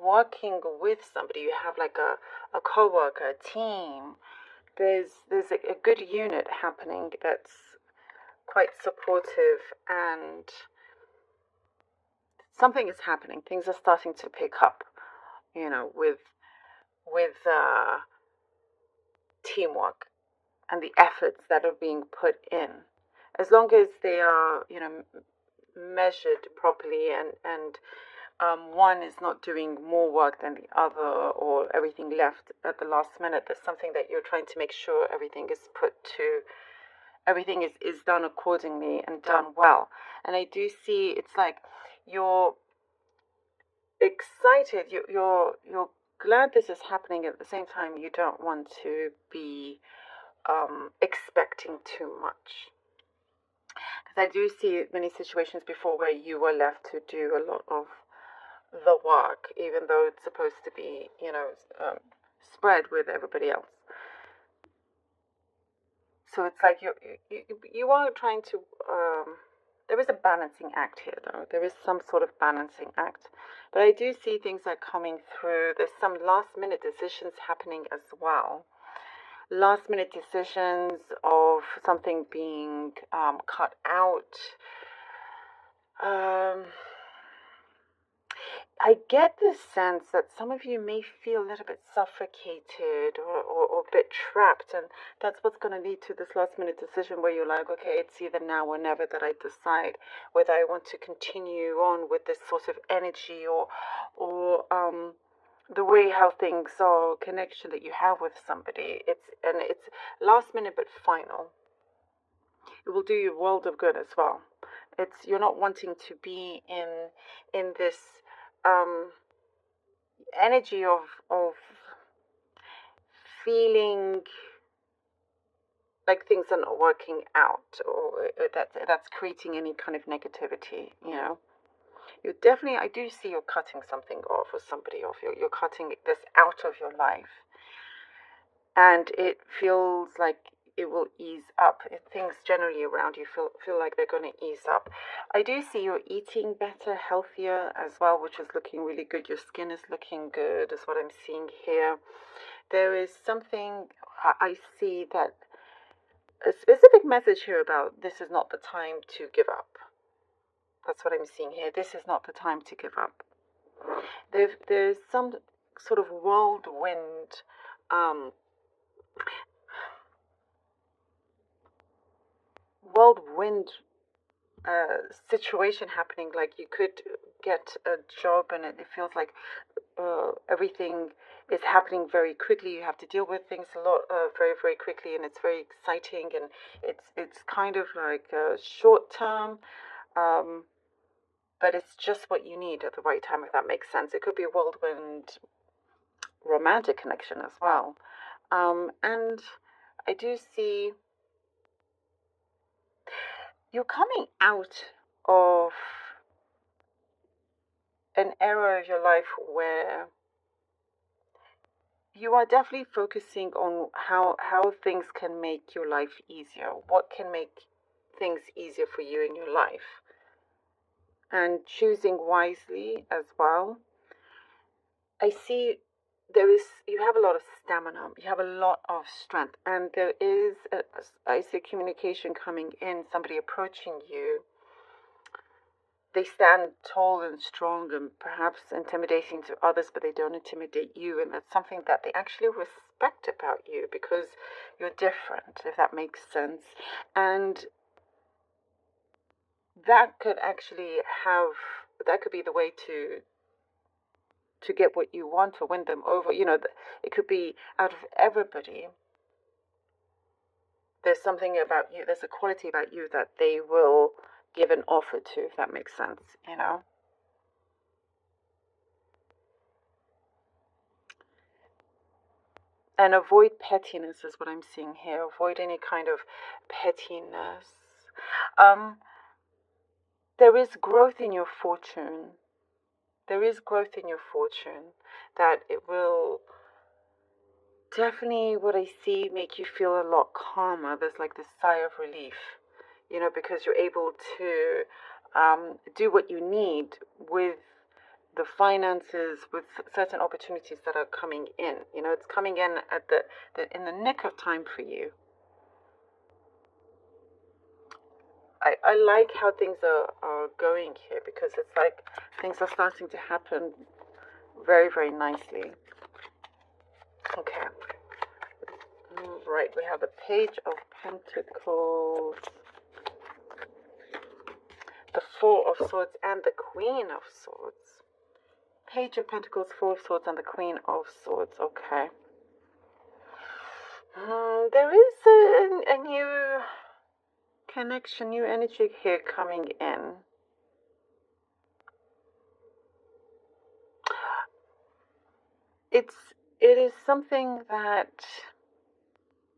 working with somebody, you have like a co-worker, a team, there's a good unit happening that's quite supportive, and something is happening. Things are starting to pick up, with teamwork and the efforts that are being put in. As long as they are, measured properly, and one is not doing more work than the other, or everything left at the last minute. There's something that you're trying to make sure everything is done accordingly and done well. And I do see it's like you're excited, you're glad this is happening. At the same time, you don't want to be expecting too much. Because I do see many situations before where you were left to do a lot of the work, even though it's supposed to be, spread with everybody else. So it's like you are trying to. There is a balancing act here, though. There is some sort of balancing act, but I do see things are coming through. There's some last-minute decisions happening as well. Last-minute decisions of something being cut out. I get the sense that some of you may feel a little bit suffocated or a bit trapped, and that's what's going to lead to this last minute decision where you're like, okay, it's either now or never that I decide whether I want to continue on with this sort of energy or the way how things are, connection that you have with somebody. It's last minute but final. It will do you a world of good as well. You're not wanting to be in this energy of feeling like things are not working out, or that's creating any kind of negativity. You definitely, I do see you're cutting something off or somebody off. You're cutting this out of your life, and it feels like it will ease up. Things generally around you feel like they're going to ease up. I do see you're eating better, healthier as well, which is looking really good. Your skin is looking good, is what I'm seeing here. There is something, I see that a specific message here about this is not the time to give up. That's what I'm seeing here. This is not the time to give up. There's some sort of whirlwind situation happening. Like you could get a job and it feels like everything is happening very quickly. You have to deal with things a lot very, very quickly, and it's very exciting, and it's kind of like short term, but it's just what you need at the right time, if that makes sense. It could be a whirlwind romantic connection as well. And I do see you're coming out of an era of your life where you are definitely focusing on how things can make your life easier. What can make things easier for you in your life? And choosing wisely as well. I see you have a lot of stamina, you have a lot of strength, and there is I see communication coming in, somebody approaching you. They stand tall and strong and perhaps intimidating to others, but they don't intimidate you, and that's something that they actually respect about you because you're different, if that makes sense. And that could be the way to get what you want, to win them over. It could be out of everybody. There's something about you, there's a quality about you that they will give an offer to, if that makes sense, And avoid pettiness is what I'm seeing here. Avoid any kind of pettiness. There is growth in your fortune. There is growth in your fortune that it will definitely, what I see, make you feel a lot calmer. There's like this sigh of relief, because you're able to do what you need with the finances, with certain opportunities that are coming in. You know, it's coming in at in the nick of time for you. I like how things are going here, because it's like things are starting to happen very, very nicely. Okay. Right, we have the Page of Pentacles, the Four of Swords, and the Queen of Swords. Page of Pentacles, Four of Swords, and the Queen of Swords. Okay. There is a new connection, new energy here coming in. It is something that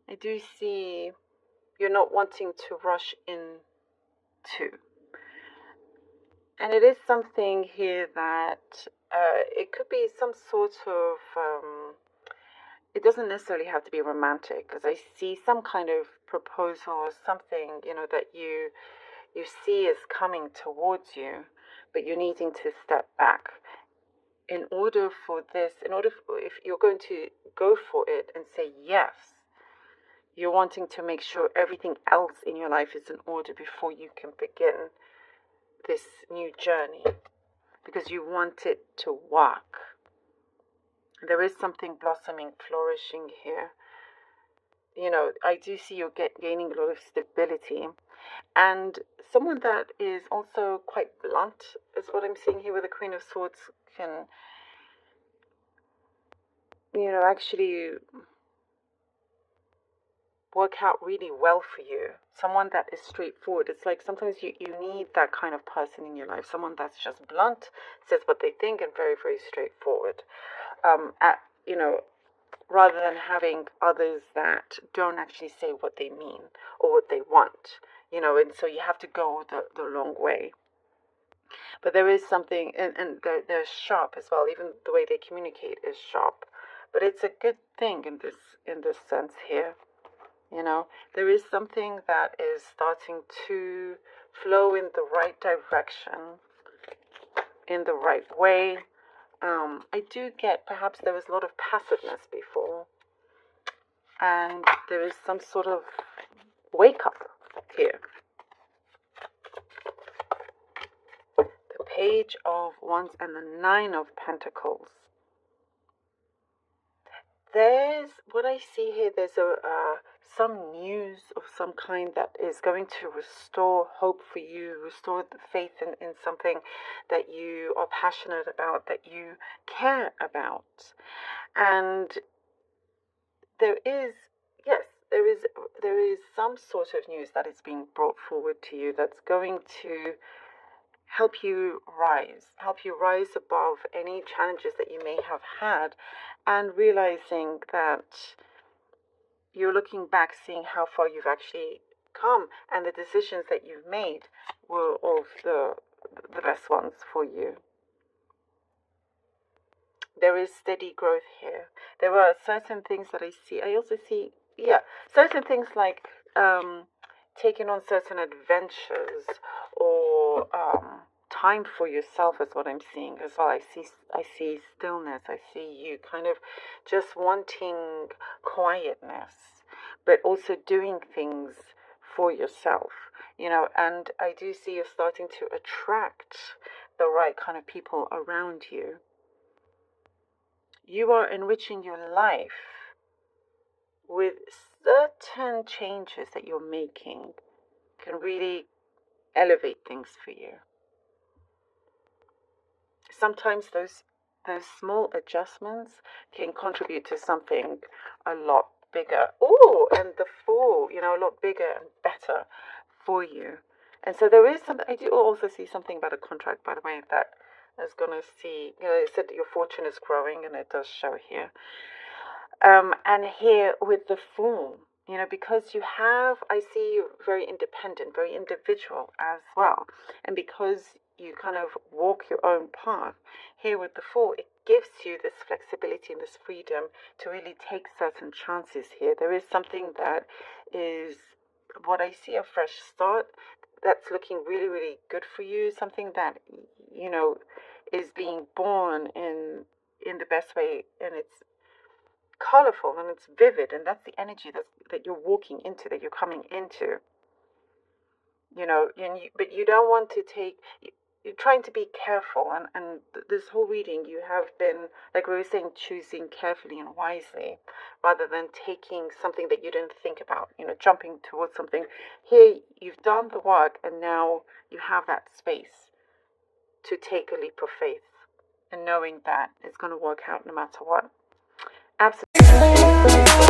I do see you're not wanting to rush into. And it is something here that it could be some sort of, it doesn't necessarily have to be romantic, because I see some kind of proposal or something, you know, that you see is coming towards you, but you're needing to step back. In order for this, if you're going to go for it and say yes, you're wanting to make sure everything else in your life is in order before you can begin this new journey, because you want it to work. There is something blossoming, flourishing here. You know, I do see you gaining a lot of stability, and someone that is also quite blunt is what I'm seeing here with the Queen of Swords can, you know, actually work out really well for you. Someone that is straightforward. It's like sometimes you need that kind of person in your life. Someone that's just blunt, says what they think, and very, very straightforward. You know, rather than having others that don't actually say what they mean or what they want. You know, and so you have to go the long way. But there is something, and they're sharp as well. Even the way they communicate is sharp. But it's a good thing in this sense here. You know, there is something that is starting to flow in the right direction, in the right way. I do get, perhaps there was a lot of passiveness before, and there is some sort of wake up here. The Page of Wands and the Nine of Pentacles. There's, what I see here, there's some news of some kind that is going to restore hope for you, restore the faith in something that you are passionate about, that you care about. And there is, yes, there is some sort of news that is being brought forward to you that's going to help you rise above any challenges that you may have had, and realizing that you're looking back, seeing how far you've actually come, and the decisions that you've made were of the best ones for you. There is steady growth here. There are certain things that I see. I also see, certain things like taking on certain adventures, or time for yourself is what I'm seeing as well. I see stillness. I see you kind of just wanting quietness, but also doing things for yourself, you know. And I do see you starting to attract the right kind of people around you. You are enriching your life with certain changes that you're making, can really elevate things for you. Sometimes those small adjustments can contribute to something a lot bigger. Oh, and the Fool, you know, a lot bigger and better for you. And so there is something, I do also see something about a contract, by the way, that is going to see, you know, it said that your fortune is growing, and it does show here. And here with the Fool, you know, because you have, I see you very independent, very individual as well. And because you kind of walk your own path, here with the Fool, it gives you this flexibility and this freedom to really take certain chances here. There is something that is, what I see, a fresh start that's looking really, really good for you. Something that, you know, is being born in the best way, and it's colorful and it's vivid, and that's the energy that you're walking into, that you're coming into. But you don't want to take. You're trying to be careful, and this whole reading you have been, like we were saying, choosing carefully and wisely, rather than taking something that you didn't think about. Jumping towards something. Here you've done the work, and now you have that space to take a leap of faith, and knowing that it's going to work out no matter what. Absolutely.